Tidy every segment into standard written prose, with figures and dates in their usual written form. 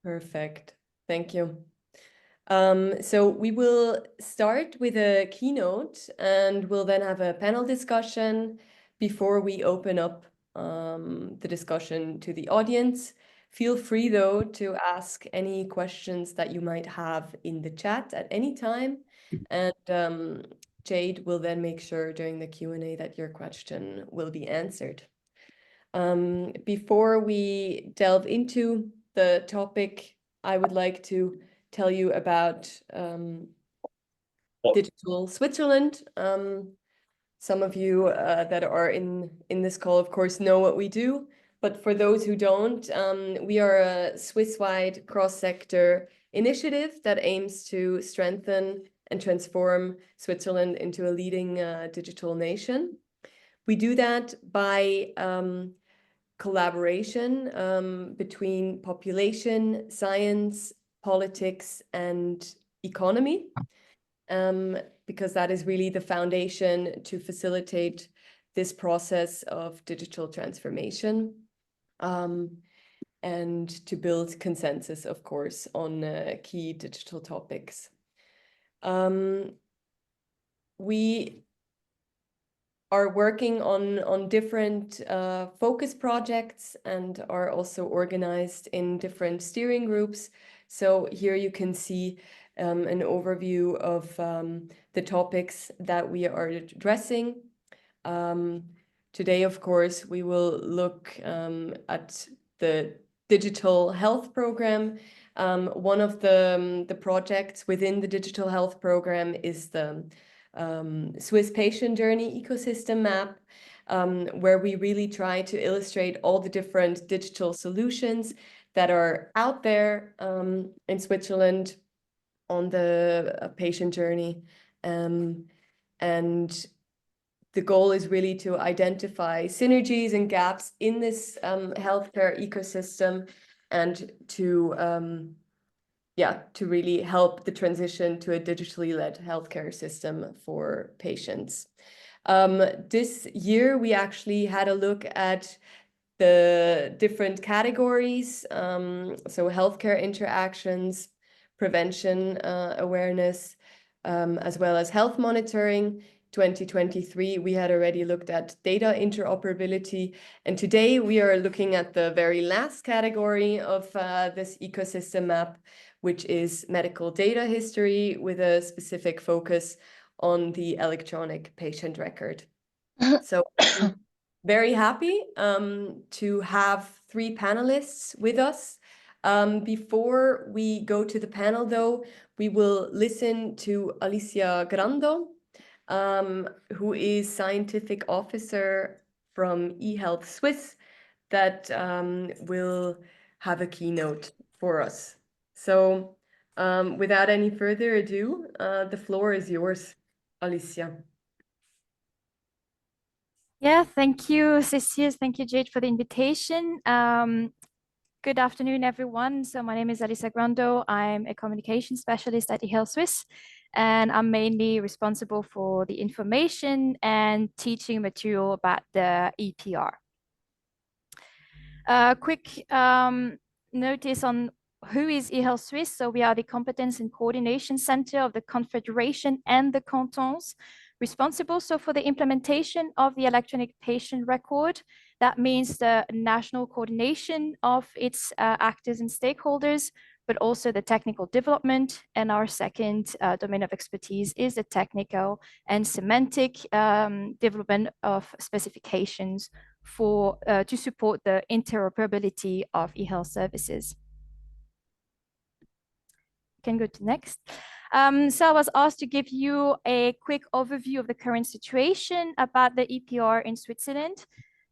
Perfect. Thank you. So we will start with a keynote and we'll then have a panel discussion before we open up the discussion to the audience. Feel free, though, to ask any questions that you might have in the chat at any time. And Jade will then make sure during the Q&A that your question will be answered. Before we delve into the topic, I would like to tell you about Digital Switzerland. Some of you that are in this call, of course, know what we do. But for those who don't, we are a Swiss-wide cross-sector initiative that aims to strengthen and transform Switzerland into a leading digital nation. We do that by collaboration between population, science, politics, and economy, because that is really the foundation to facilitate this process of digital transformation, and to build consensus, of course, on key digital topics. We are working on different focus projects and are also organized in different steering groups. So here you can see an overview of the topics that we are addressing. Today, of course, we will look at the digital health program. One of the projects within the digital health program is the Swiss patient journey ecosystem map, where we really try to illustrate all the different digital solutions that are out there in Switzerland on the patient journey. And the goal is really to identify synergies and gaps in this healthcare ecosystem and to really help the transition to a digitally led healthcare system for patients. This year, we actually had a look at the different categories, so healthcare interactions, prevention awareness, as well as health monitoring. 2023, we had already looked at data interoperability. And today we are looking at the very last category of this ecosystem map, which is medical data history with a specific focus on the electronic patient record. So I'm very happy to have 3 panelists with us. Before we go to the panel, though, we will listen to Alicia Grando, who is scientific officer from eHealth Suisse, that will have a keynote for us. So without any further ado, the floor is yours, Alicia. Yeah, thank you, Cecilia. Thank you, Jade, for the invitation. Good afternoon, everyone. So my name is Alicia Grando. I'm a communication specialist at eHealth Suisse, and I'm mainly responsible for the information and teaching material about the EPR. Quick notice on who is eHealth Suisse. So we are the Competence and Coordination Center of the Confederation and the cantons, responsible for the implementation of the electronic patient record. That means the national coordination of its actors and stakeholders, but also the technical development. And our second domain of expertise is the technical and semantic development of specifications for to support the interoperability of eHealth services. Can go to next. So I was asked to give you a quick overview of the current situation about the EPR in Switzerland.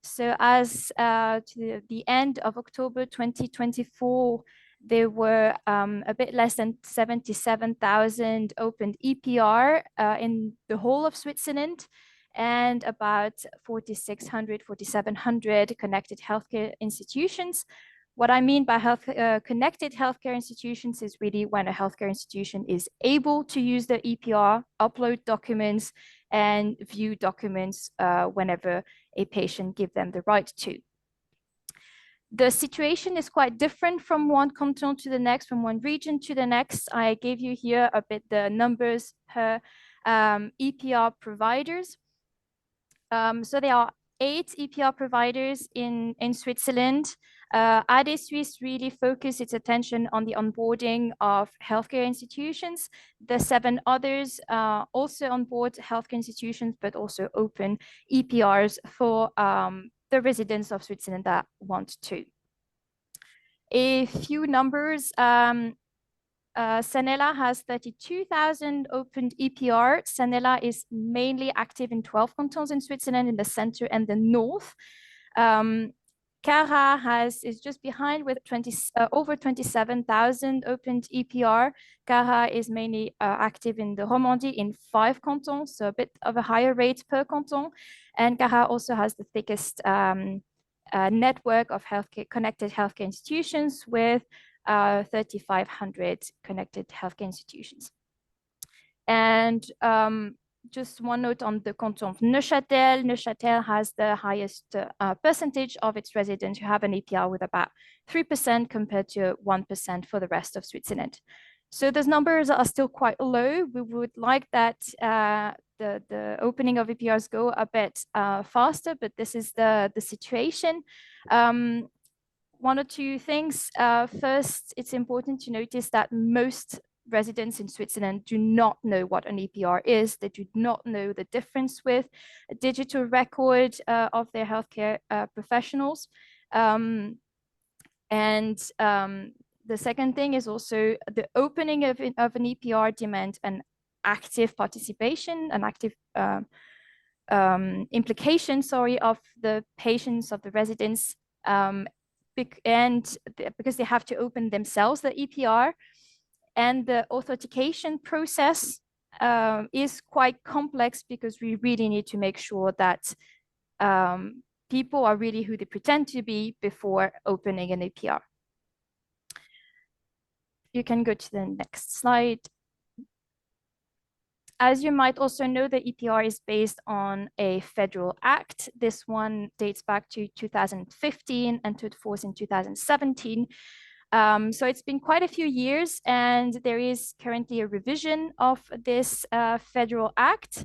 So as to the end of October 2024, there were a bit less than 77,000 opened EPR in the whole of Switzerland, and about 4,600, 4,700 connected healthcare institutions. What I mean by connected healthcare institutions is really when a healthcare institution is able to use the EPR, upload documents, and view documents whenever a patient gives them the right to. The situation is quite different from one canton to the next, from one region to the next. I gave you here a bit the numbers per EPR providers. So there are 8 EPR providers in Switzerland. AD Suisse really focused its attention on the onboarding of healthcare institutions. The 7 others also onboard healthcare institutions, but also open EPRs for the residents of Switzerland that want to. A few numbers. Sanela has 32,000 opened EPR. Sanela is mainly active in 12 cantons in Switzerland, in the center and the north. CARA is just behind with over 27,000 opened EPR. CARA is mainly active in the Romandie in 5 cantons, so a bit of a higher rate per canton. And CARA also has the thickest network of connected healthcare institutions with 3,500 connected healthcare institutions. And just one note on the canton of Neuchâtel. Neuchâtel has the highest percentage of its residents who have an EPR, with about 3% compared to 1% for the rest of Switzerland. So those numbers are still quite low. We would like that the opening of EPRs go a bit faster, but this is the situation. One or two things. First, it's important to notice that most residents in Switzerland do not know what an EPR is. They do not know the difference with a digital record of their healthcare professionals. The second thing is also the opening of an EPR demands an active participation, an active implication, of the patients, of the residents, because they have to open themselves the EPR, and the authentication process is quite complex, because we really need to make sure that people are really who they pretend to be before opening an EPR. You can go to the next slide. As you might also know, the EPR is based on a federal act. This one dates back to 2015 and entered force in 2017. So it's been quite a few years, and there is currently a revision of this federal act,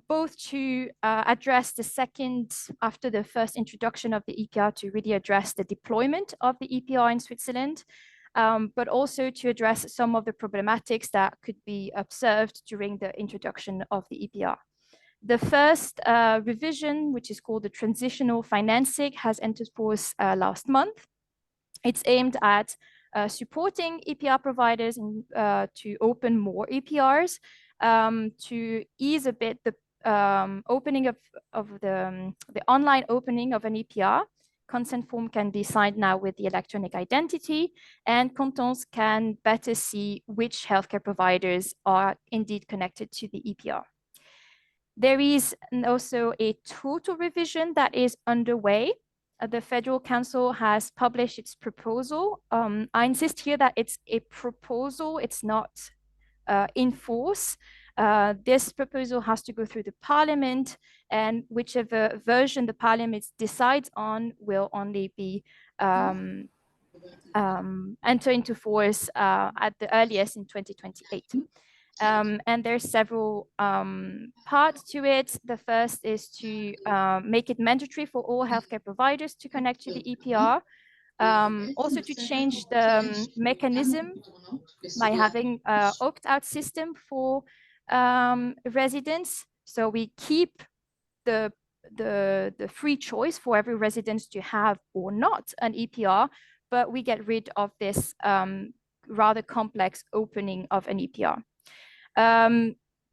both to address the second, after the first introduction of the EPR, to really address the deployment of the EPR in Switzerland, but also to address some of the problematics that could be observed during the introduction of the EPR. The first revision, which is called the transitional financing, has entered force last month. It's aimed at supporting EPR providers to open more EPRs, to ease a bit the opening of the online opening of an EPR. Consent form can be signed now with the electronic identity, and cantons can better see which healthcare providers are indeed connected to the EPR. There is also a total revision that is underway. The Federal Council has published its proposal. I insist here that it's a proposal, it's not in force. This proposal has to go through the Parliament, and whichever version the Parliament decides on will only be enter into force at the earliest in 2028. And there's several parts to it. The first is to make it mandatory for all healthcare providers to connect to the EPR. Also to change the mechanism by having an opt-out system for residents. So we keep the free choice for every resident to have or not an EPR, but we get rid of this rather complex opening of an EPR.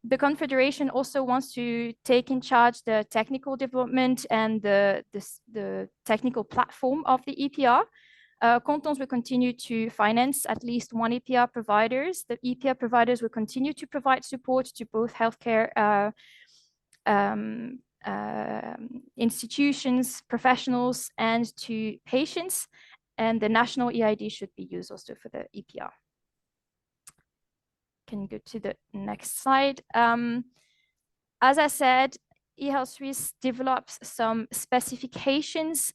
The Confederation also wants to take in charge the technical development and the technical platform of the EPR. Cantons will continue to finance at least one EPR providers. The EPR providers will continue to provide support to both healthcare institutions, professionals, and to patients. And the national EID should be used also for the EPR. Can you go to the next slide? As I said, eHealth Suisse develops some specifications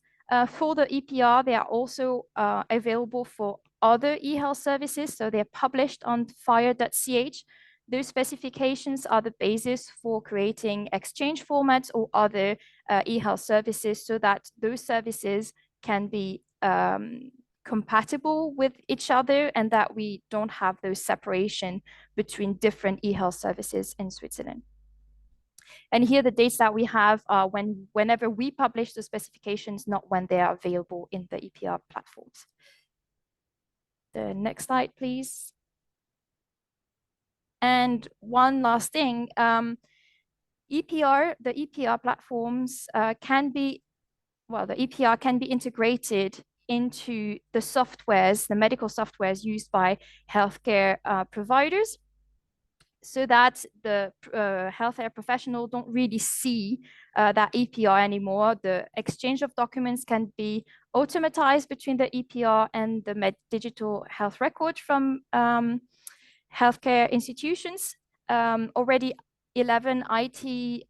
For the EPR, they are also available for other eHealth services. So they're published on FHIR.ch. Those specifications are the basis for creating exchange formats or other eHealth services so that those services can be compatible with each other and that we don't have those separation between different eHealth services in Switzerland. And here the dates that we have are whenever we publish the specifications, not when they are available in the EPR platforms. The next slide, please. And one last thing, the EPR platforms can be integrated into the softwares, the medical softwares used by healthcare providers, so that the healthcare professional don't really see that EPR anymore. The exchange of documents can be automatized between the EPR and the digital health record from healthcare institutions. Already 11 IT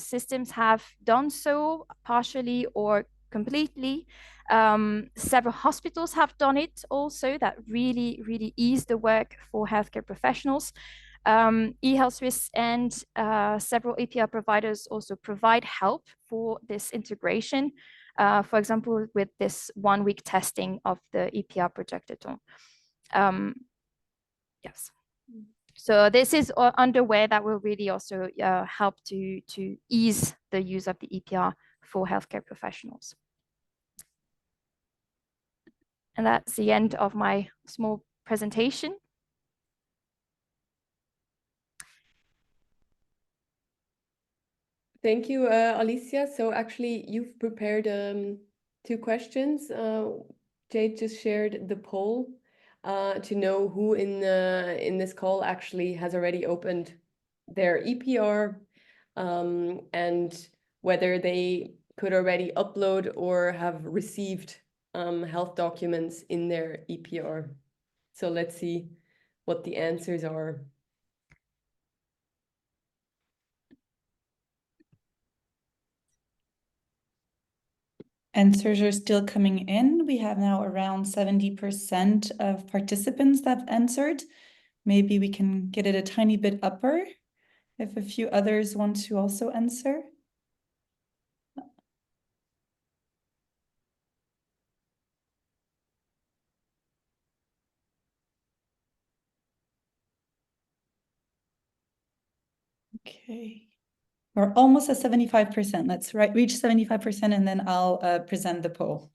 systems have done so partially or completely. Several hospitals have done it also. That really ease the work for healthcare professionals. eHealth Suisse and several EPR providers also provide help for this integration. For example, with this 1-week testing of the EPR projectathon. Yes. So this is underway that will really also help to ease the use of the EPR for healthcare professionals. And that's the end of my small presentation. Thank you, Alicia. So actually, you've prepared 2 questions. Jade just shared the poll to know who in this call actually has already opened their EPR and whether they could already upload or have received health documents in their EPR. So let's see what the answers are. Answers are still coming in. We have now around 70% of participants that have answered. Maybe we can get it a tiny bit upper if a few others want to also answer. Okay. We're almost at 75%. Let's reach 75% and then I'll present the poll.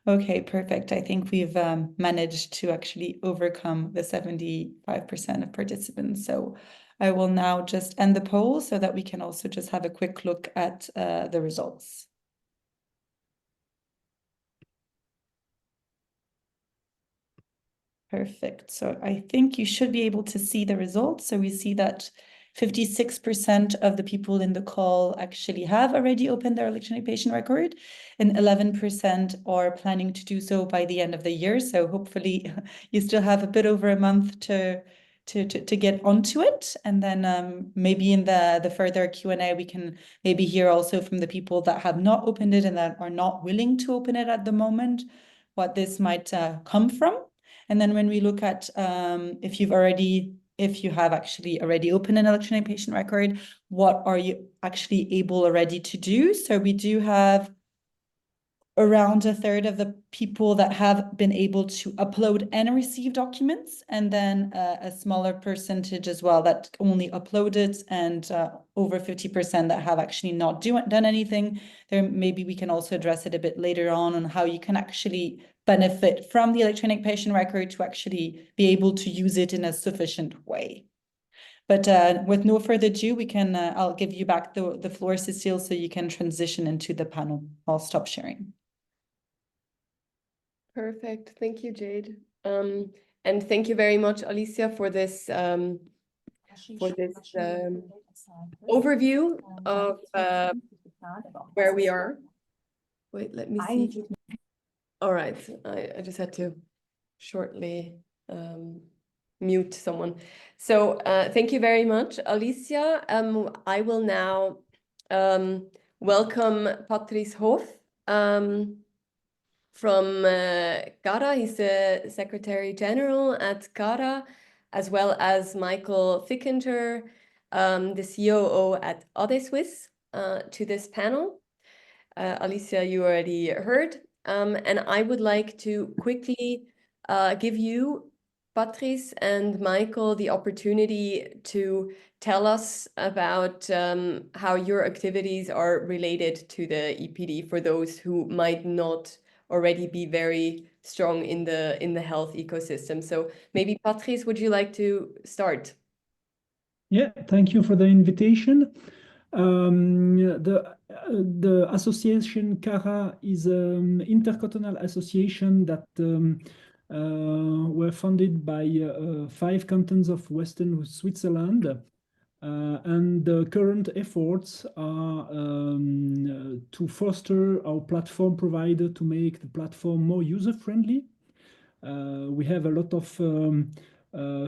Okay, perfect. I think we've managed to actually overcome the 75% of participants. So I will now just end the poll so that we can also just have a quick look at the results. Perfect. So I think you should be able to see the results. So we see that 56% of the people in the call actually have already opened their electronic patient record, and 11% are planning to do so by the end of the year. So hopefully you still have a bit over a month to get onto it. And then maybe in the further Q&A, we can maybe hear also from the people that have not opened it and that are not willing to open it at the moment, what this might come from. And then when we look at if you have actually already opened an electronic patient record, what are you actually able already to do? So we do have around a third of the people that have been able to upload and receive documents, and then a smaller percentage as well that only uploaded, and over 50% that have actually not done anything. There, maybe we can also address it a bit later on how you can actually benefit from the electronic patient record to actually be able to use it in a sufficient way. But with no further ado, we can I'll give you back the floor, Cecile, so you can transition into the panel. I'll stop sharing. Perfect. Thank you, Jade. And thank you very much, Alicia, for this overview of where we are. Wait, let me see. All right, I just had to shortly mute someone. So thank you very much, Alicia. I will now welcome Patrice Hof from CARA. He's the Secretary General at CARA, as well as Michael Fickenscher, the COO at Suisse, to this panel. Alicia, you already heard. And I would like to quickly give you, Patrice and Michael, the opportunity to tell us about how your activities are related to the EPD for those who might not already be very strong in the health ecosystem. So maybe Patrice, would you like to start? Yeah, thank you for the invitation. The association CARA is an intercantonal association that were founded by 5 cantons of Western Switzerland. And the current efforts are to foster our platform provider to make the platform more user-friendly. We have a lot of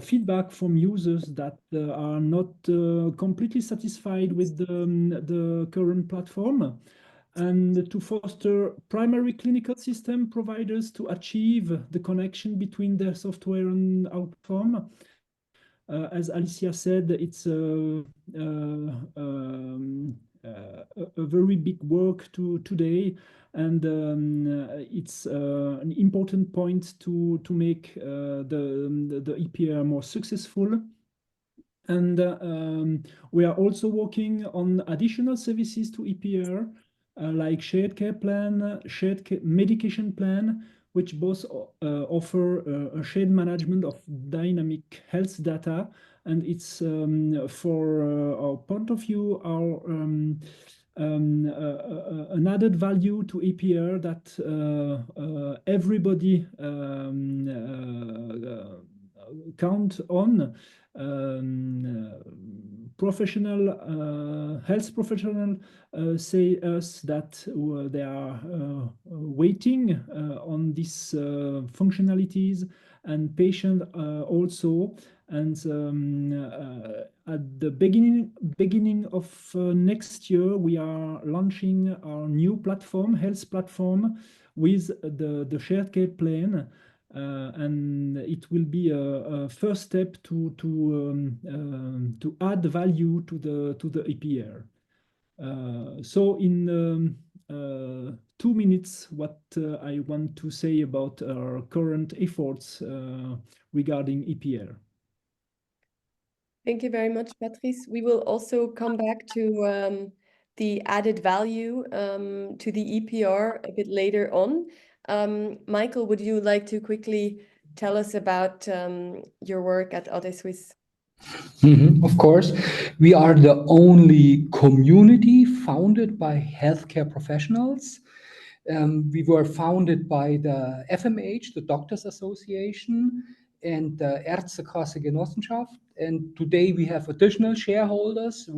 feedback from users that are not completely satisfied with the current platform, and to foster primary clinical system providers to achieve the connection between their software and our platform. As Alicia said, it's a very big work today, and it's an important point to make the EPR more successful. And we are also working on additional services to EPR, like shared care plan, medication plan, which both offer a shared management of dynamic health data. And it's, for our point of view, an added value to EPR that everybody count on. Health professional say us that they are waiting on these functionalities, and patient also. And at the beginning of next year, we are launching our new platform, health platform, with the shared care plan. And it will be a first step to add value to the EPR. So in 2 minutes, what I want to say about our current efforts regarding EPR. Thank you very much, Patrice. We will also come back to the added value to the EPR a bit later on. Michael, would you like to quickly tell us about your work at Suisse? Of course, we are the only community founded by healthcare professionals. We were founded by the FMH, the Doctors Association, and the Ärztekasse Genossenschaft. And today we have additional shareholders.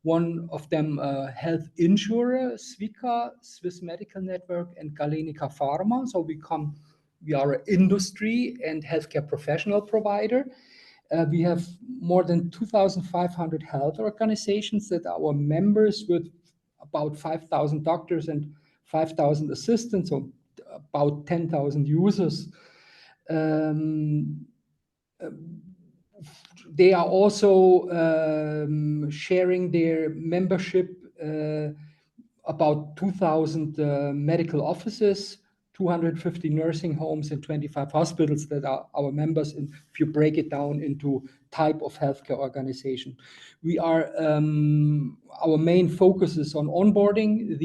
One of them, health insurer, Swica, Swiss Medical Network, and Galenica Pharma. So we are an industry and healthcare professional provider. We have more than 2,500 health organizations that are our members, with about 5,000 doctors and 5,000 assistants, so about 10,000 users. They are also sharing their membership, about 2,000 medical offices, 250 nursing homes, and 25 hospitals that are our members, and if you break it down into type of healthcare organization. We are, our main focus is on onboarding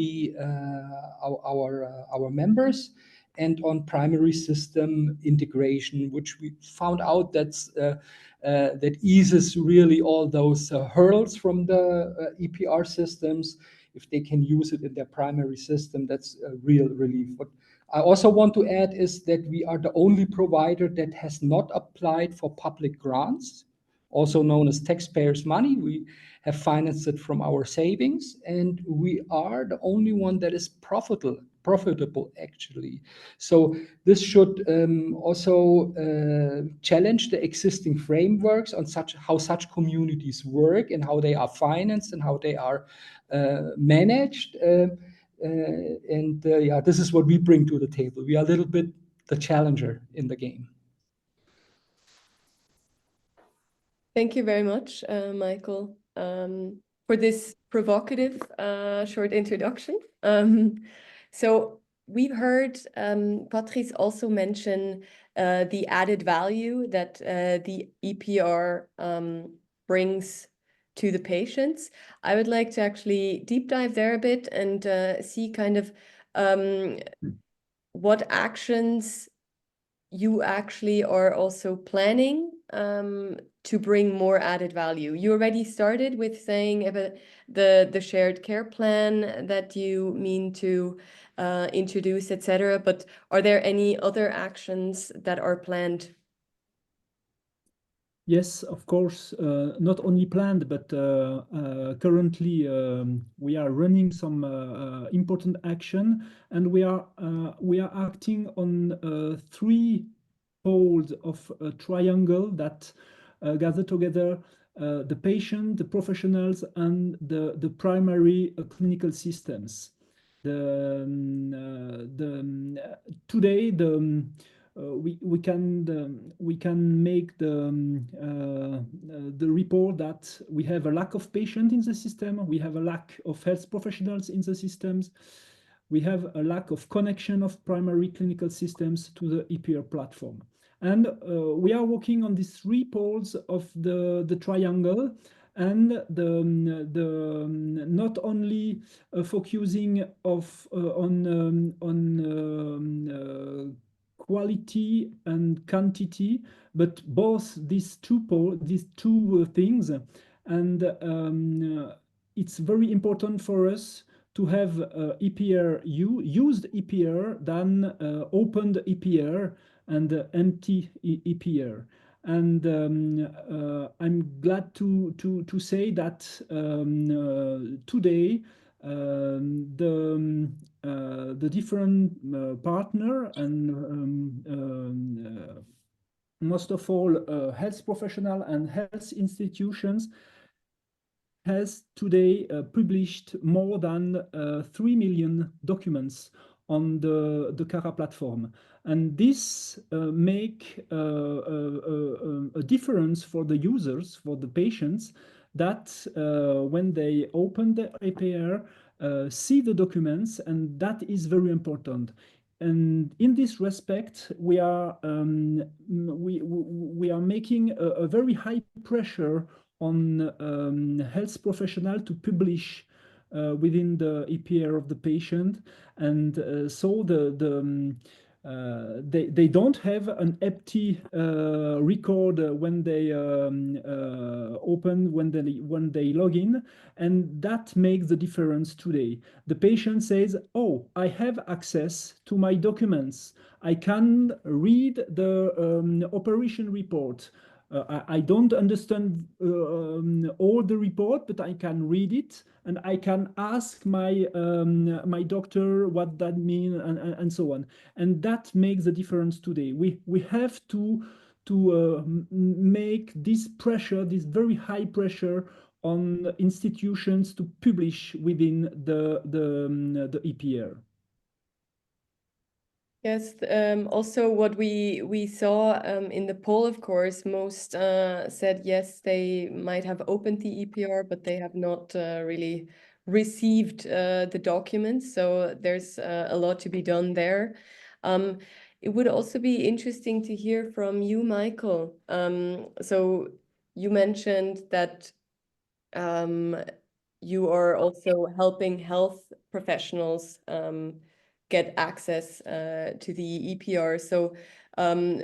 our members, and on primary system integration, which we found out that eases really all those hurdles from the EPR systems. If they can use it in their primary system, that's a real relief. What I also want to add is that we are the only provider that has not applied for public grants, also known as taxpayers' money. We have financed it from our savings, and we are the only one that is profitable profitable actually. So this should also challenge the existing frameworks on how such communities work and how they are financed and how they are managed. Yeah, this is what we bring to the table. We are a little bit the challenger in the game. Thank you very much, Michael, for this provocative short introduction. So we've heard Patrice also mention the added value that the EPR brings to the patients. I would like to actually deep dive there a bit and see kind of what actions you actually are also planning to bring more added value. You already started with saying about the shared care plan that you mean to introduce, etc. But are there any other actions that are planned? Yes, of course, not only planned, but currently we are running some important action, and we are acting on three poles of a triangle that gather together the patient, the professionals, and the primary clinical systems. Today we can make the report that we have a lack of patients in the system, we have a lack of health professionals in the systems, we have a lack of connection of primary clinical systems to the EPR platform. And we are working on these three poles of the triangle, and not only focusing on quality and quantity, but both these two things. And it's very important for us to have EPR used EPR than opened EPR and empty EPR. And I'm glad to say that today the different partner and most of all health professional and health institutions has today published more than 3 million documents on the CARA platform. And this make a difference for the users, for the patients, that when they open the APR, see the documents, and that is very important. And in this respect, we are making a very high pressure on health professional to publish within the EPR of the patient, and so they don't have an empty record when they open, when they log in, and that makes the difference today. The patient says, "Oh, I have access to my documents. I can read the operation report. I don't understand all the report, but I can read it, and I can ask my my doctor what that means, and so on." And that makes the difference today. We have to make this pressure, this very high pressure, on institutions to publish within the EPR. Yes, also what we saw in the poll, of course, most said yes, they might have opened the EPR, but they have not really received the documents. So there's a lot to be done there. It would also be interesting to hear from you, Michael. So you mentioned that you are also helping health professionals get access to the EPR. So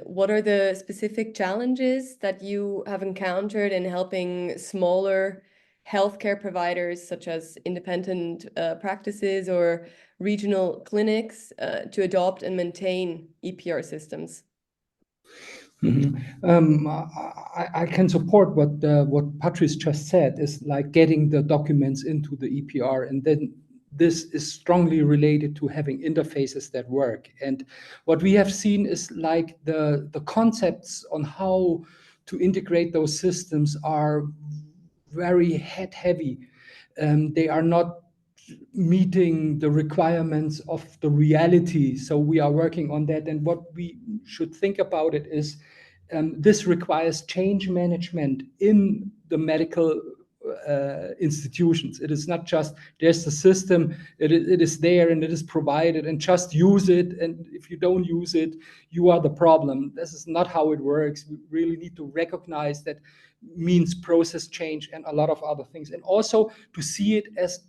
what are the specific challenges that you have encountered in helping smaller healthcare providers, such as independent practices or regional clinics, to adopt and maintain EPR systems? I can support what Patrice just said, is like getting the documents into the EPR and then this is strongly related to having interfaces that work. And what we have seen is like the concepts on how to integrate those systems are very head heavy. They are not meeting the requirements of the reality. So we are working on that. And what we should think about it is this requires change management in the medical institutions. It is not just there's the system, it is there and it is provided and just use it. And if you don't use it, you are the problem. This is not how it works. We really need to recognize that means process change and a lot of other things. And also to see it as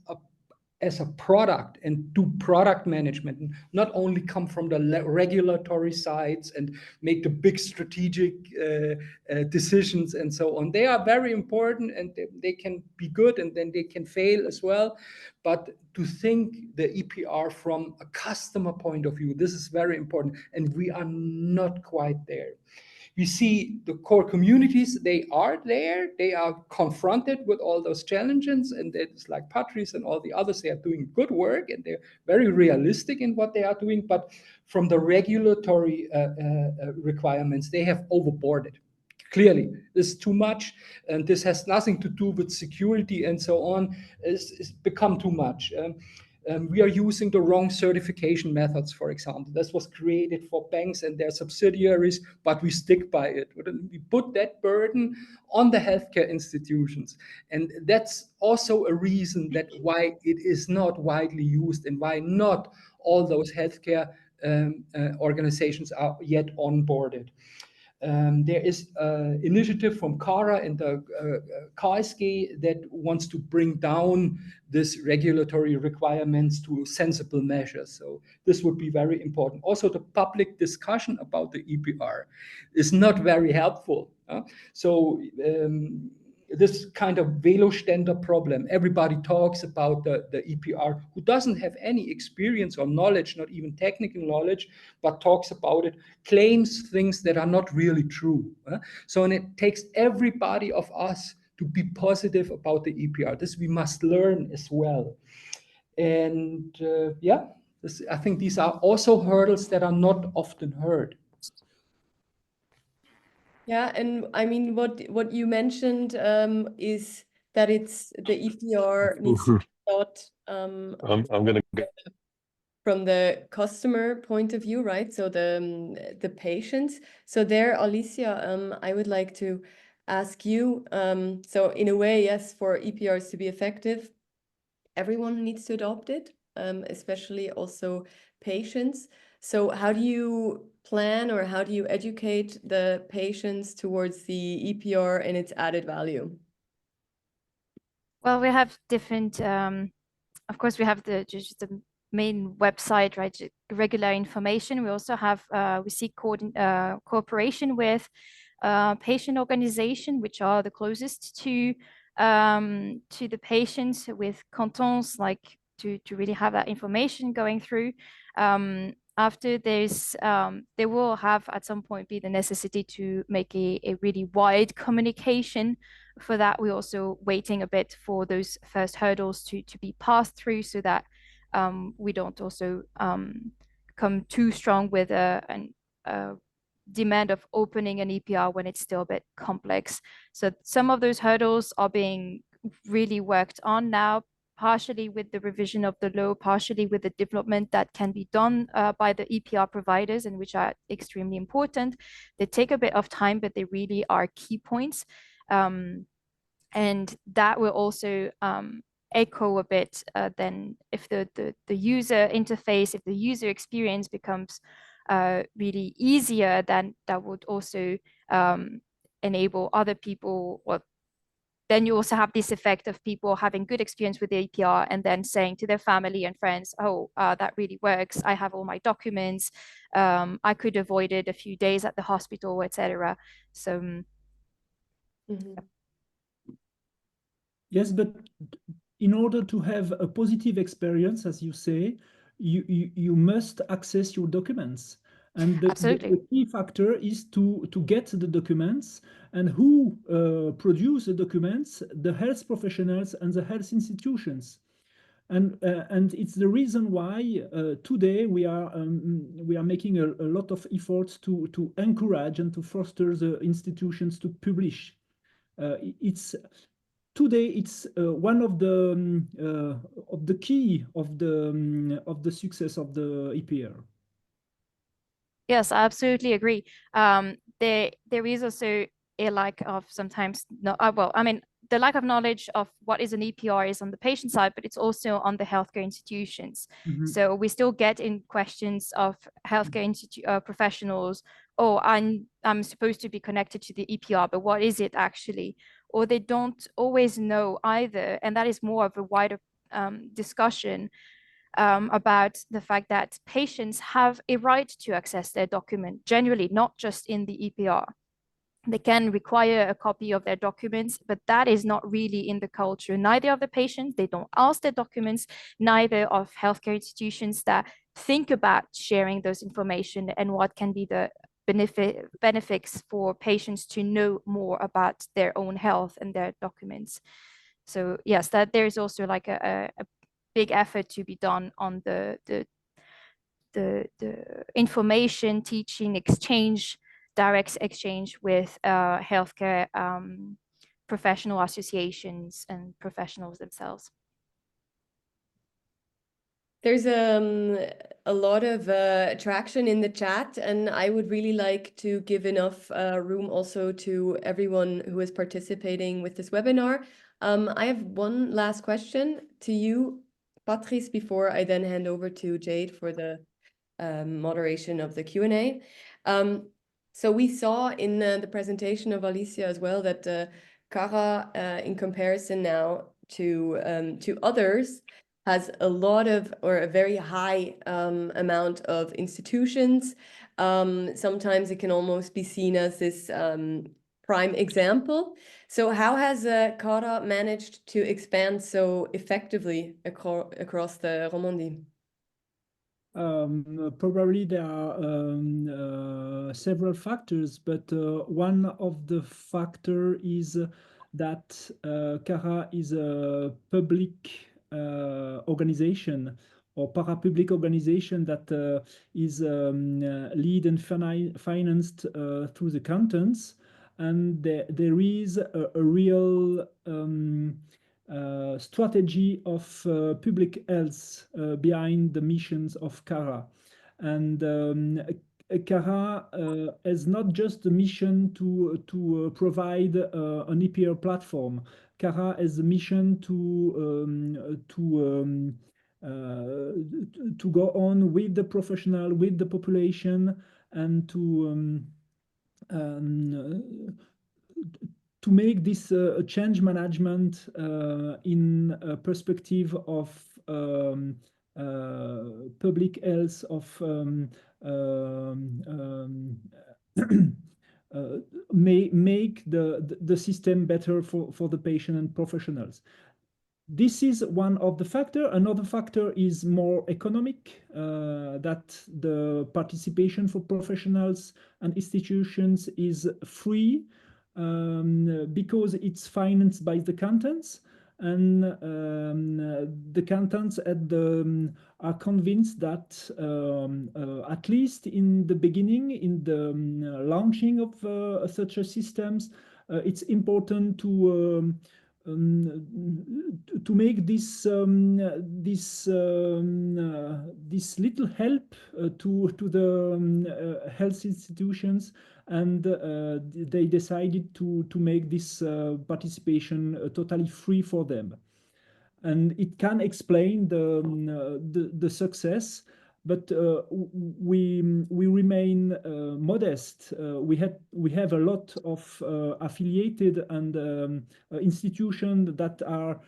a product and do product management, and not only come from the regulatory sides and make the big strategic decisions and so on. They are very important and they can be good and then they can fail as well. But to think the EPR from a customer point of view, this is very important, and we are not quite there. We see the core communities, they are there, they are confronted with all those challenges, and it's like Patrice and all the others, they are doing good work and they're very realistic in what they are doing, but from the regulatory requirements, they have overboarded. Clearly, this is too much, and this has nothing to do with security and so on. It's become too much. We are using the wrong certification methods, for example. This was created for banks and their subsidiaries, but we stick by it. We put that burden on the healthcare institutions. And that's also a reason that why it is not widely used and why not all those healthcare organizations are yet onboarded. There is an initiative from CARA and the KSG that wants to bring down this regulatory requirements to sensible measures. So this would be very important. Also, the public discussion about the EPR is not very helpful. So this kind of Veloständer problem, everybody talks about the EPR who doesn't have any experience or knowledge, not even technical knowledge, but talks about it, claims things that are not really true. So, and it takes everybody of us to be positive about the EPR. This we must learn as well. And I think these are also hurdles that are not often heard. Yeah, and I mean, what you mentioned is that it's the EPR needs to be thought I'm gonna go. from the customer point of view, right? So the patients. So there, Alicia, I would like to ask you. So in a way, yes, for EPRs to be effective, everyone needs to adopt it, especially also patients. So how do you plan or how do you educate the patients towards the EPR and its added value? Well, we have different, of course, we have just the main website, right? Regular information. We also have, we seek cooperation with patient organization, which are the closest to the patients, with cantons, like to really have that information going through. After there's, there will have at some point be the necessity to make a really wide communication. For that, we're also waiting a bit for those first hurdles to be passed through, so that we don't also come too strong with a demand of opening an EPR when it's still a bit complex. So some of those hurdles are being really worked on now, partially with the revision of the law, partially with the development that can be done by the EPR providers, and which are extremely important. They take a bit of time, but they really are key points. And that will also echo a bit then if the user interface, if the user experience becomes really easier, then that would also enable other people. Well, then you also have this effect of people having good experience with the EPR and then saying to their family and friends, oh, that really works. I have all my documents. I could avoid it a few days at the hospital, etc. So. Yes, but in order to have a positive experience, as you say, you must access your documents. And the key factor is to get the documents, and who produce the documents, the health professionals and the health institutions. And it's the reason why today we are making a lot of efforts to encourage and to foster the institutions to publish. Today it's one of the key of the success of the EPR. Yes, I absolutely agree. There is also a lack of sometimes no, well, I mean, the lack of knowledge of what is an EPR is on the patient side, but it's also on the healthcare institutions. So we still get in questions of healthcare professionals, oh, I'm supposed to be connected to the EPR, but what is it actually? Or they don't always know either, and that is more of a wider discussion about the fact that patients have a right to access their document, generally, not just in the EPR. They can require a copy of their documents, but that is not really in the culture, neither of the patients. They don't ask their documents, neither of healthcare institutions that think about sharing those information and what can be the benefits for patients to know more about their own health and their documents. So yes, that there's also like a big effort to be done on the information teaching exchange, direct exchange with healthcare professional associations and professionals themselves. There's a lot of traction in the chat, and I would really like to give enough room also to everyone who is participating with this webinar. I have one last question to you, Patrice, before I then hand over to Jade for the moderation of the Q&A. So we saw in the presentation of Alicia as well that CARA, in comparison now to others, has a lot of, or a very high amount of institutions. Sometimes it can almost be seen as this prime example. So how has CARA managed to expand so effectively across the Romandie? Probably there are several factors, but one of the factor is that CARA is a public organization or para-public organization that is lead and financed through the cantons, and there is a real strategy of public health behind the missions of CARA. And CARA has not just the mission to provide an EPR platform. CARA has a mission to go on with the professional, with the population, and to make this change management in a perspective of public health, of make the system better for the patient and professionals. This is one of the factors. Another factor is more economic, that the participation for professionals and institutions is free, because it's financed by the cantons, and the cantons are convinced that at least in the beginning, in the launching of such a systems, it's important to make this little help to the health institutions, and they decided to make this participation totally free for them. And it can explain the success, but we remain modest. We have a lot of affiliated and institutions that are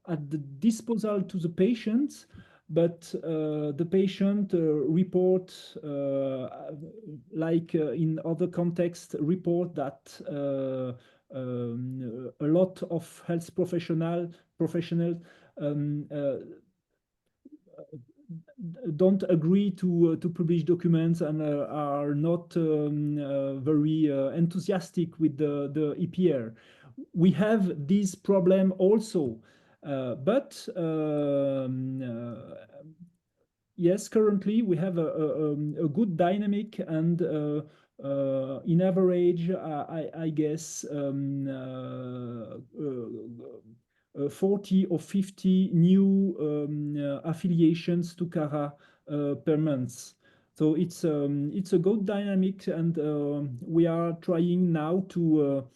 at the disposal to the patients, but the patient report, like in other contexts, report that a lot of health professionals don't agree to publish documents and are not very enthusiastic with the EPR. We have this problem also. But yes, currently we have a good dynamic, and in average, I guess 40 or 50 new affiliations to CARA per month. So it's a good dynamic, and we are trying now to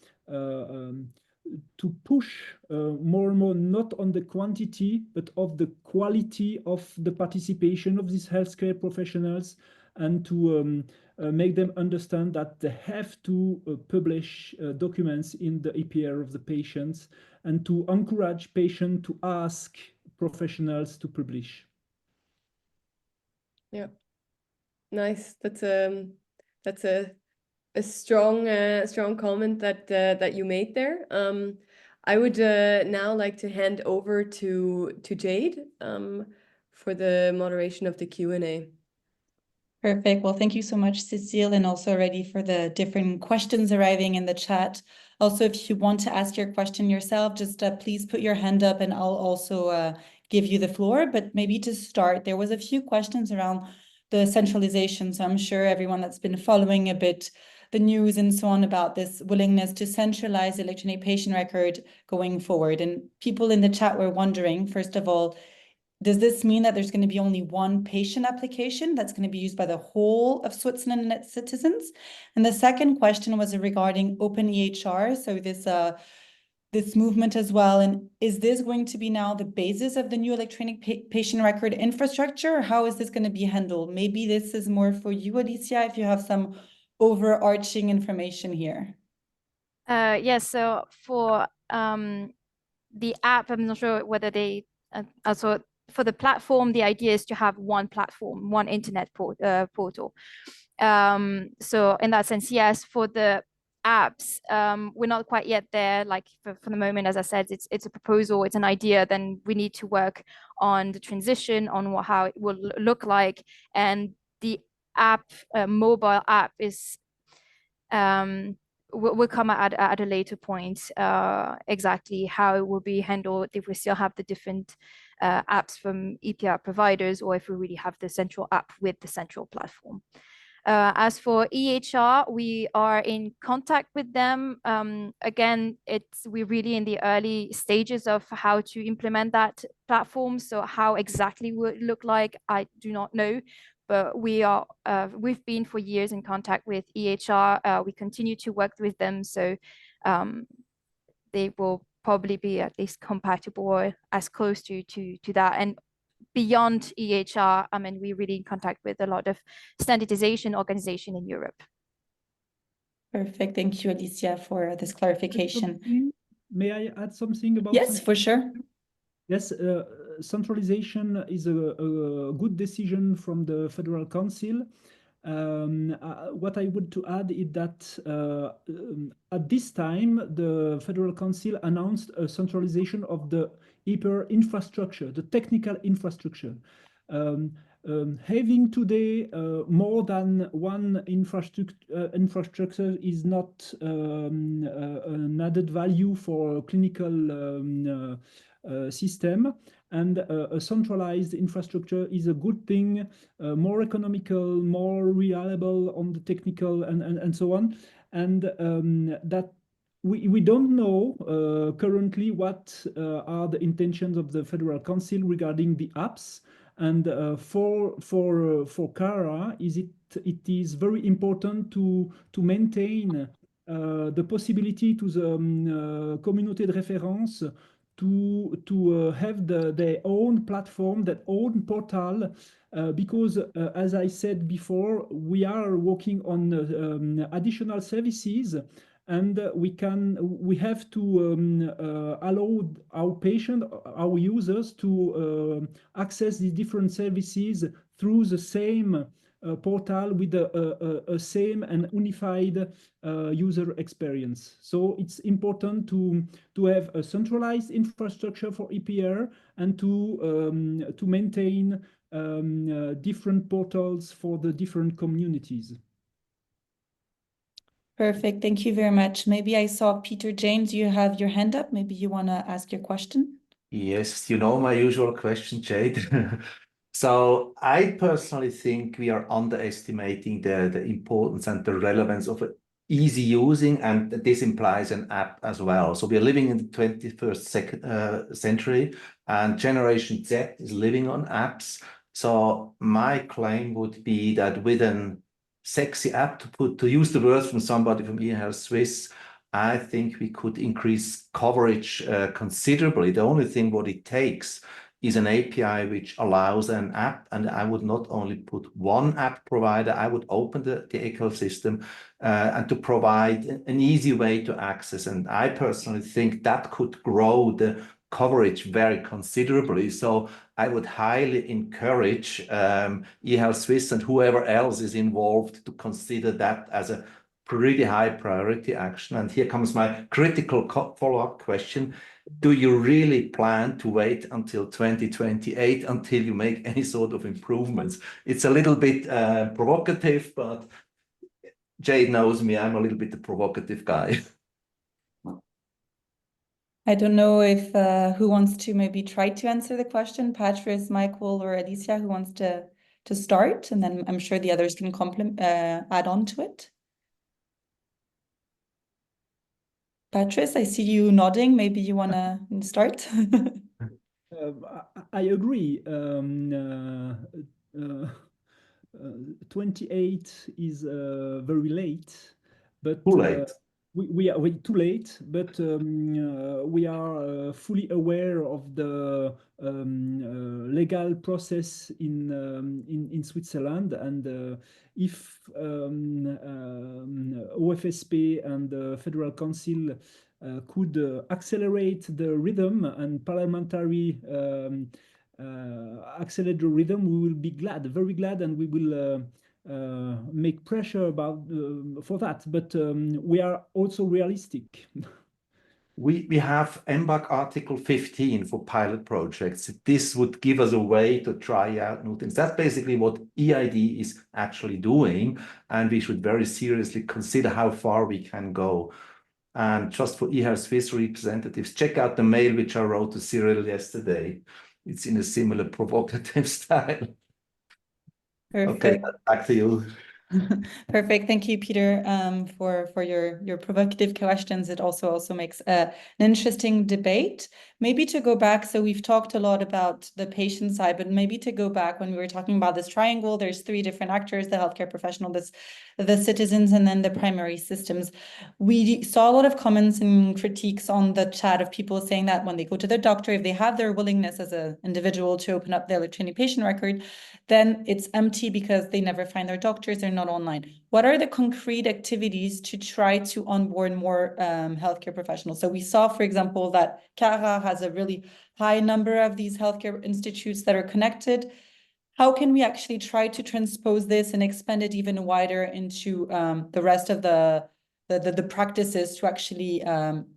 push more and more, not on the quantity, but of the quality of the participation of these healthcare professionals, and to make them understand that they have to publish documents in the EPR of the patients, and to encourage patients to ask professionals to publish. Yeah, nice. That's a strong comment that you made there. I would now like to hand over to Jade for the moderation of the Q&A. Perfect. Well, thank you so much, Cécile, and also already for the different questions arriving in the chat. Also, if you want to ask your question yourself, just please put your hand up and I'll also give you the floor. But maybe to start, there was a few questions around the centralization. So I'm sure everyone that's been following a bit the news and so on about this willingness to centralize the electronic patient record going forward. And people in the chat were wondering, first of all, does this mean that there's going to be only one patient application that's going to be used by the whole of Switzerland and its citizens? And the second question was regarding open EHR, so this movement as well. And is this going to be now the basis of the new electronic patient record infrastructure, or how is this going to be handled? Maybe this is more for you, Alicia, if you have some overarching information here. Yes, so for the app, I'm not sure whether they also for the platform, the idea is to have one platform, one internet portal. So in that sense, yes, for the apps, we're not quite yet there. Like for the moment, as I said, it's a proposal, it's an idea. Then we need to work on the transition, on how it will look like, and the app, mobile app, is will come at a later point, exactly how it will be handled, if we still have the different apps from EPR providers, or if we really have the central app with the central platform. As for EHR, we are in contact with them. Again, we're really in the early stages of how to implement that platform. So how exactly would it look like, I do not know. But we've been for years in contact with EHR. We continue to work with them. So they will probably be at least compatible or as close to that. And beyond EHR, I mean, we're really in contact with a lot of standardization organization in Europe. Perfect. Thank you, Alicia, for this clarification. May I add something about? Yes, for sure. Yes, centralization is a good decision from the Federal Council. What I would to add is that at this time, the Federal Council announced a centralization of the EPR infrastructure, the technical infrastructure. Having today more than one infrastructure is not an added value for clinical system, and a centralized infrastructure is a good thing, more economical, more reliable on the technical and so on. And that we don't know currently what are the intentions of the Federal Council regarding the apps. And for CARA, it is very important to maintain the possibility to the communauté de référence to have their own platform, their own portal, because as I said before, we are working on additional services, and we have to allow our patient, our users to access the different services through the same portal with a same and unified user experience. So it's important to have a centralized infrastructure for EPR, and to maintain different portals for the different communities. Perfect. Thank you very much. Maybe I saw Peter James, you have your hand up. Maybe you want to ask your question. Yes, you know my usual question, Jade. So I personally think we are underestimating the importance and the relevance of easy using, and this implies an app as well. So we are living in the 21st century, and Generation Z is living on apps. So my claim would be that with an sexy app, to use the words from somebody from eHealth Suisse, I think we could increase coverage considerably. The only thing what it takes is an API which allows an app, and I would not only put one app provider, I would open the ecosystem and to provide an easy way to access. And I personally think that could grow the coverage very considerably. So I would highly encourage eHealth Suisse and whoever else is involved to consider that as a pretty high priority action. And here comes my critical follow-up question. Do you really plan to wait until 2028 until you make any sort of improvements? It's a little bit provocative, but Jade knows me, I'm a little bit a provocative guy. I don't know if who wants to maybe try to answer the question, Patrice, Michael, or Alicia, who wants to start, and then I'm sure the others can add on to it. Patrice, I see you nodding. Maybe you want to start? I agree. 28 is very late, but Too late. We are too late, but we are fully aware of the legal process in Switzerland, and if OFSP and the Federal Council could accelerate the rhythm and parliamentary accelerate the rhythm, we will be glad, very glad, and we will make pressure about for that. But we are also realistic. We have EMBAC Article 15 for pilot projects. This would give us a way to try out new things. That's basically what EID is actually doing, and we should very seriously consider how far we can go. And just for eHealth Swiss representatives, check out the mail which I wrote to Cyril yesterday. It's in a similar provocative style. Perfect. Okay, back to you. Perfect. Thank you, Peter, for your provocative questions. It also makes an interesting debate. Maybe to go back, so we've talked a lot about the patient side, but maybe to go back when we were talking about this triangle, there's three different actors: the healthcare professional, the citizens, and then the primary systems. We saw a lot of comments and critiques on the chat of people saying that when they go to their doctor, if they have their willingness as an individual to open up their electronic patient record, then it's empty because they never find their doctors, they're not online. What are the concrete activities to try to onboard more healthcare professionals? So we saw, for example, that CARA has a really high number of these healthcare institutes that are connected. How can we actually try to transpose this and expand it even wider into the rest of the practices to actually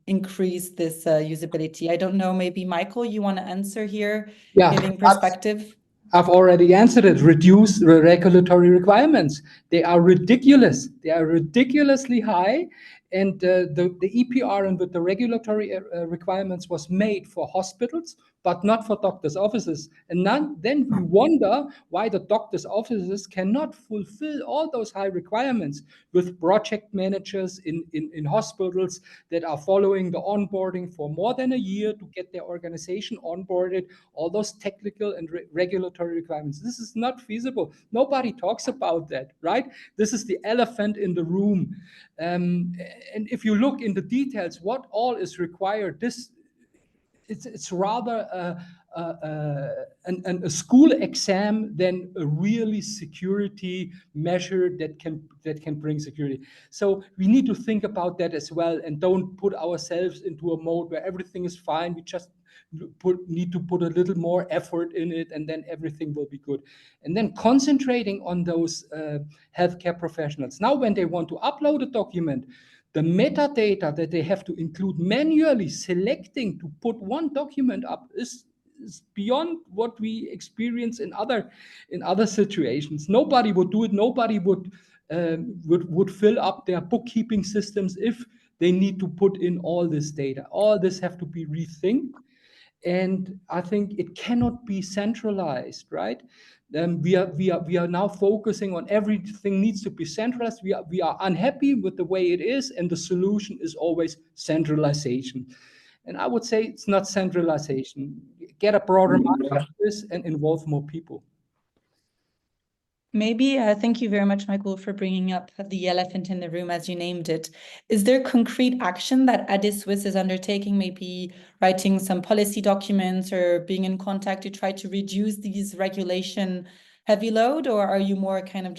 increase this usability? I don't know, maybe Michael, you want to answer here, giving perspective? I've already answered it. Reduce the regulatory requirements. They are ridiculous. They are ridiculously high. And the EPR and with the regulatory requirements was made for hospitals, but not for doctors' offices. And then we wonder why the doctors' offices cannot fulfill all those high requirements with project managers in hospitals that are following the onboarding for more than a year to get their organization onboarded, all those technical and regulatory requirements. This is not feasible. Nobody talks about that, right? This is the elephant in the room. And if you look in the details, what all is required, it's rather a school exam than a really security measure that can bring security. So we need to think about that as well, and don't put ourselves into a mode where everything is fine. We just need to put a little more effort in it, and then everything will be good. And then concentrating on those healthcare professionals. Now, when they want to upload a document, the metadata that they have to include manually selecting to put one document up is beyond what we experience in other situations. Nobody would do it. Nobody would fill up their bookkeeping systems if they need to put in all this data. All this have to be rethinked. And I think it cannot be centralized, right? We are now focusing on everything needs to be centralized. We are unhappy with the way it is, and the solution is always centralization. And I would say it's not centralization. Get a broader market of this and involve more people. Maybe, thank you very much, Michael, for bringing up the elephant in the room, as you named it. Is there concrete action that Suisse is undertaking, maybe writing some policy documents or being in contact to try to reduce these regulation heavy load, or are you more kind of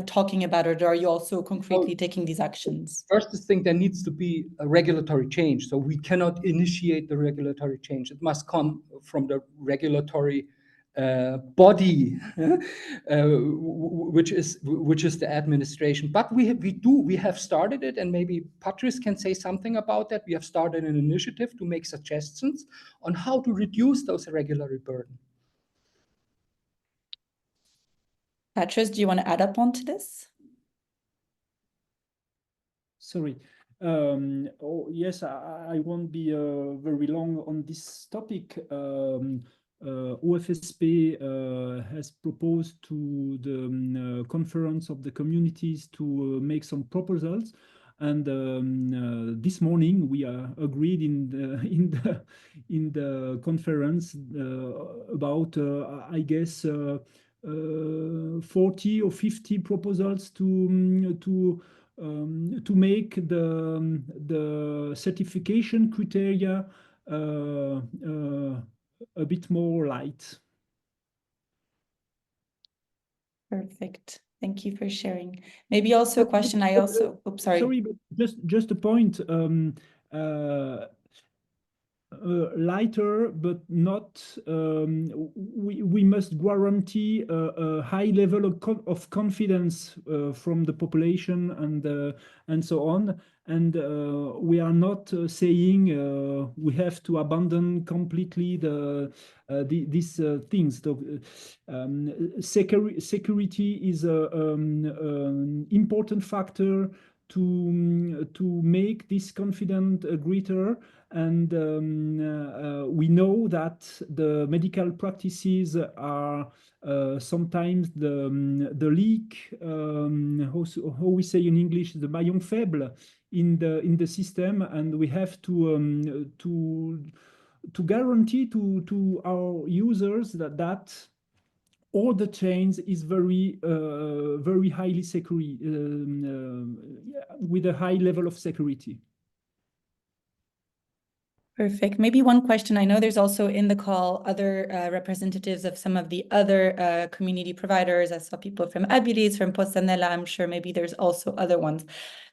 talking about it, or are you also concretely taking these actions? First, I think there needs to be a regulatory change. So we cannot initiate the regulatory change. It must come from the regulatory body, which is the administration. But we have started it, and maybe Patrice can say something about that. We have started an initiative to make suggestions on how to reduce those regulatory burden. Patrice, do you want to add up onto this? Sorry. Yes, I won't be very long on this topic. OFSP has proposed to the conference of the communities to make some proposals, and this morning we agreed in the conference about I guess 40 or 50 proposals to make the certification criteria a bit more light. Perfect. Thank you for sharing. Maybe also a question oops, sorry. Sorry, but just a point. Lighter, but not. We must guarantee a high level of confidence from the population and so on. And we are not saying we have to abandon completely these things. Security is an important factor to make this confidence greater. And we know that the medical practices are sometimes the leak, how we say in English, the maillon faible in the system, and we have to guarantee to our users that all the chains is very highly secure, with a high level of security. Perfect. Maybe one question. I know there's also in the call other representatives of some of the other community providers. I saw people from Abilis, from Postanella. I'm sure maybe there's also other ones.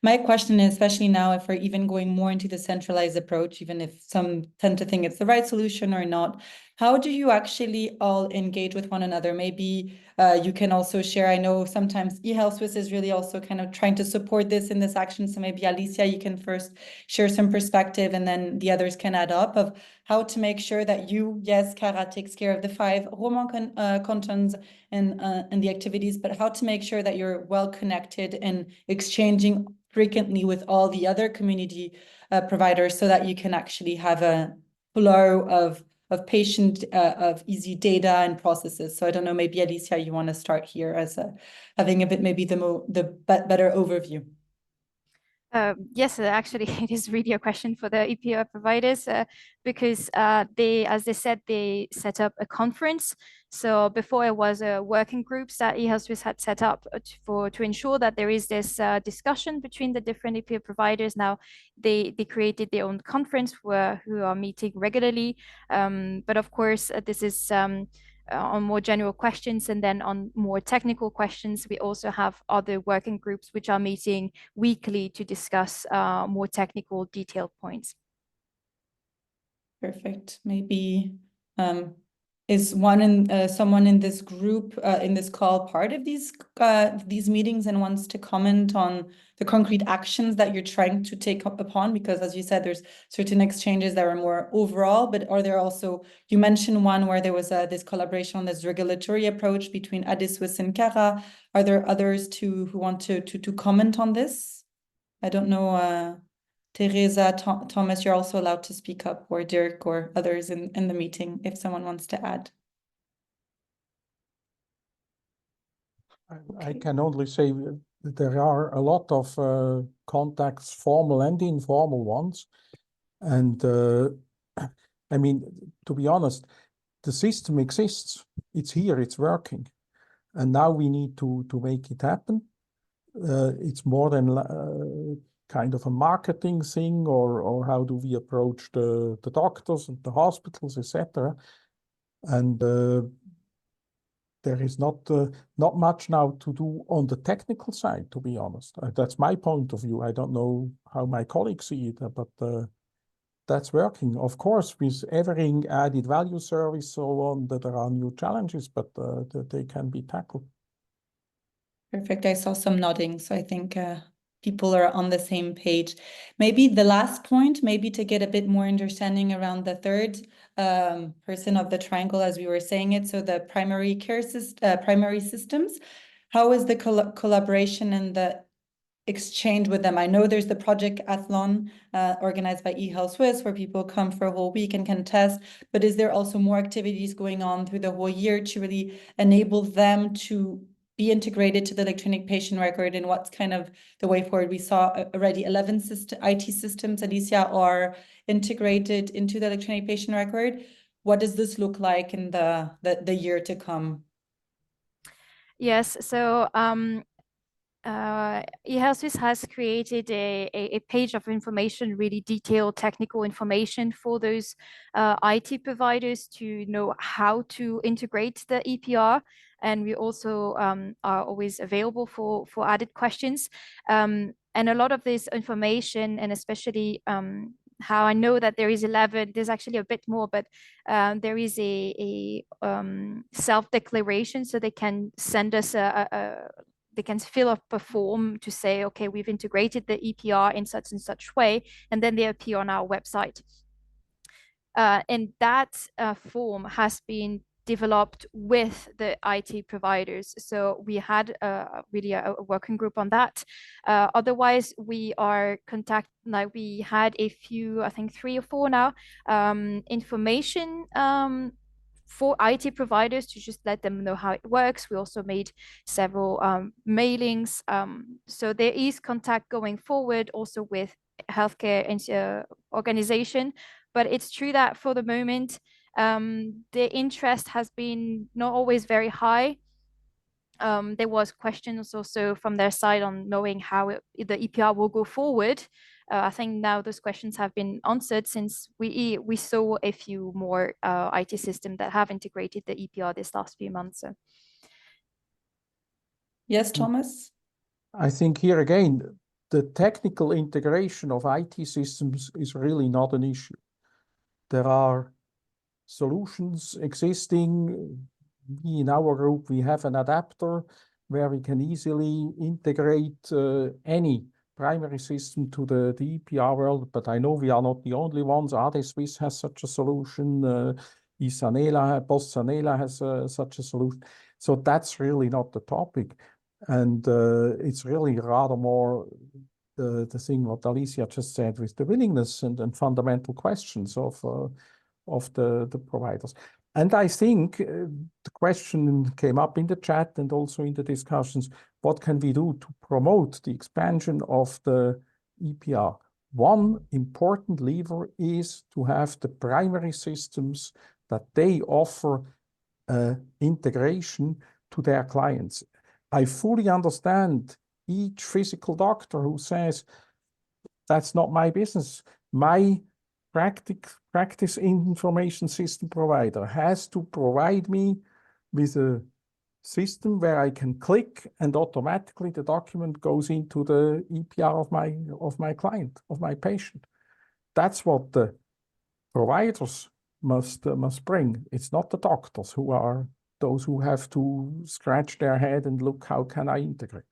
My question is, especially now, if we're even going more into the centralized approach, even if some tend to think it's the right solution or not, how do you actually all engage with one another? Maybe you can also share. I know sometimes eHealth Suisse is really also kind of trying to support this in this action. So maybe Alicia, you can first share some perspective, and then the others can add up of how to make sure that yes, CARA takes care of the 5 Roman cantons and the activities, but how to make sure that you're well connected and exchanging frequently with all the other community providers, so that you can actually have a flow of patient, of easy data and processes. So I don't know, maybe Alicia, you want to start here as having a bit, maybe the better overview. Yes, actually, it is really a question for the EPR providers because as they said, they set up a conference. So before it was working groups that eHealth Suisse had set up to ensure that there is this discussion between the different EPR providers. Now they created their own conference who are meeting regularly. But of course, this is on more general questions, and then on more technical questions, we also have other working groups which are meeting weekly to discuss more technical detailed points. Perfect. Maybe is someone in this group in this call part of these meetings and wants to comment on the concrete actions that you're trying to take up upon? Because as you said, there's certain exchanges that are more overall, but are there also, you mentioned one where there was this collaboration on this regulatory approach between Suisse and CARA. Are there others who want to comment on this? I don't know, Teresa, Thomas, you're also allowed to speak up, or Dirk or others in the meeting if someone wants to add. I can only say that there are a lot of contacts, formal and informal ones. And I mean, to be honest, the system exists. It's here, it's working. And now we need to make it happen. It's more than kind of a marketing thing, or how do we approach the doctors and the hospitals, etc. And there is not much now to do on the technical side, to be honest. That's my point of view. I don't know how my colleagues see it, but that's working. Of course, with every added value service, so on, that there are new challenges, but they can be tackled. Perfect. I saw some nodding, so I think people are on the same page. Maybe the last point, maybe to get a bit more understanding around the third person of the triangle, as we were saying it. So the primary care primary systems. How is the collaboration and the exchange with them? I know there's the project Athlon organized by eHealth Suisse, where people come for a whole week and can test, but is there also more activities going on through the whole year to really enable them to be integrated to the electronic patient record? And what's kind of the way forward? We saw already 11 IT systems, Alicia, are integrated into the electronic patient record. What does this look like in the year to come? Yes, so eHealth Suisse has created a page of information, really detailed technical information for those IT providers to know how to integrate the EPR. And we also are always available for added questions. And a lot of this information, and especially how I know that there is 11, there's actually a bit more, but there is a self-declaration, so they can send us they can fill up a form to say, okay, we've integrated the EPR in such and such way, and then they appear on our website. And that form has been developed with the IT providers. So we had really a working group on that. Otherwise, we are like we had a few, I think 3 or 4 now, information for IT providers to just let them know how it works. We also made several mailings. So there is contact going forward also with healthcare organization. But it's true that for the moment, the interest has been not always very high. There was questions also from their side on knowing how the EPR will go forward. I think now those questions have been answered since we saw a few more IT systems that have integrated the EPR this last few months. So. Yes, Thomas? I think here again, the technical integration of IT systems is really not an issue. There are solutions existing. We in our group, we have an adapter where we can easily integrate any primary system to the EPR world, but I know we are not the only ones. Suisse has such a solution. Post-Sanela has such a solution. So that's really not the topic. And it's really rather more the thing what Alicia just said with the willingness and fundamental questions of the providers. And I think the question came up in the chat and also in the discussions, what can we do to promote the expansion of the EPR? One important lever is to have the primary systems that they offer integration to their clients. I fully understand each physical doctor who says, that's not my business. My practice information system provider has to provide me with a system where I can click and automatically the document goes into the EPR of my client, of my patient. That's what the providers must bring. It's not the doctors who are those who have to scratch their head and look, how can I integrate?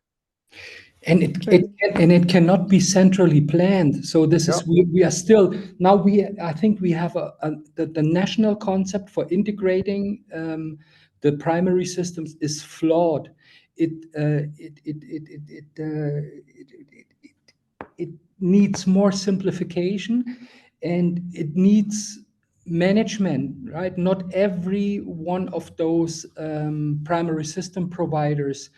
And it cannot be centrally planned. So this is we are still now I think we have the national concept for integrating the primary systems is flawed. It needs more simplification, and it needs management, right? Not every one of those primary system providers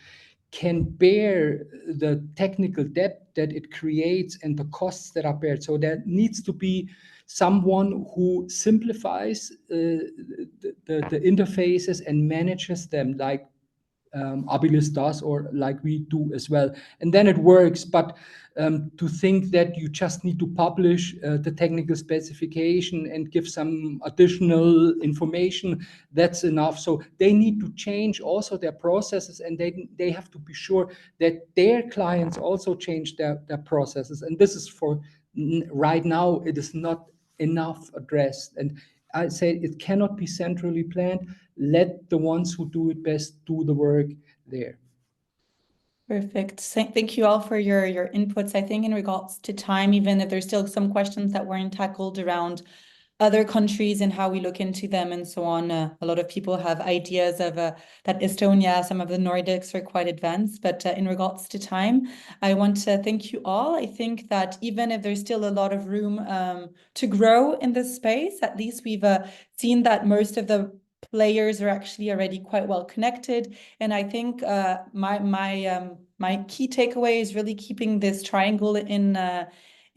can bear the technical debt that it creates and the costs that are bared. So there needs to be someone who simplifies the interfaces and manages them, like Abilis does, or like we do as well. And then it works. But to think that you just need to publish the technical specification and give some additional information, that's enough. So they need to change also their processes, and they have to be sure that their clients also change their processes. And this is for right now, it is not enough addressed. And I say it cannot be centrally planned. Let the ones who do it best do the work there. Perfect. Thank you all for your inputs. I think in regards to time, even if there's still some questions that weren't tackled around other countries and how we look into them and so on. A lot of people have ideas of that Estonia, some of the Nordics are quite advanced, but in regards to time, I want to thank you all. I think that even if there's still a lot of room to grow in this space, at least we've seen that most of the players are actually already quite well connected. And I think my key takeaway is really keeping this triangle in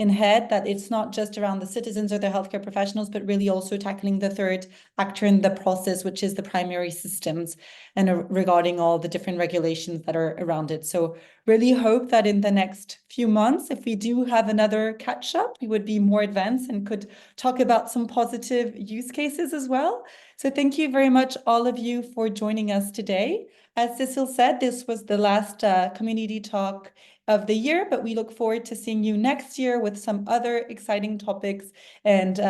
head, that it's not just around the citizens or the healthcare professionals, but really also tackling the third actor in the process, which is the primary systems, and regarding all the different regulations that are around it. So really hope that in the next few months, if we do have another catch up, we would be more advanced and could talk about some positive use cases as well. So thank you very much, all of you, for joining us today. As Cecile said, this was the last community talk of the year, but we look forward to seeing you next year with some other exciting topics and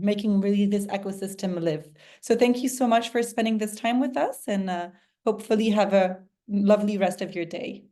making really this ecosystem live. So thank you so much for spending this time with us, and hopefully have a lovely rest of your day.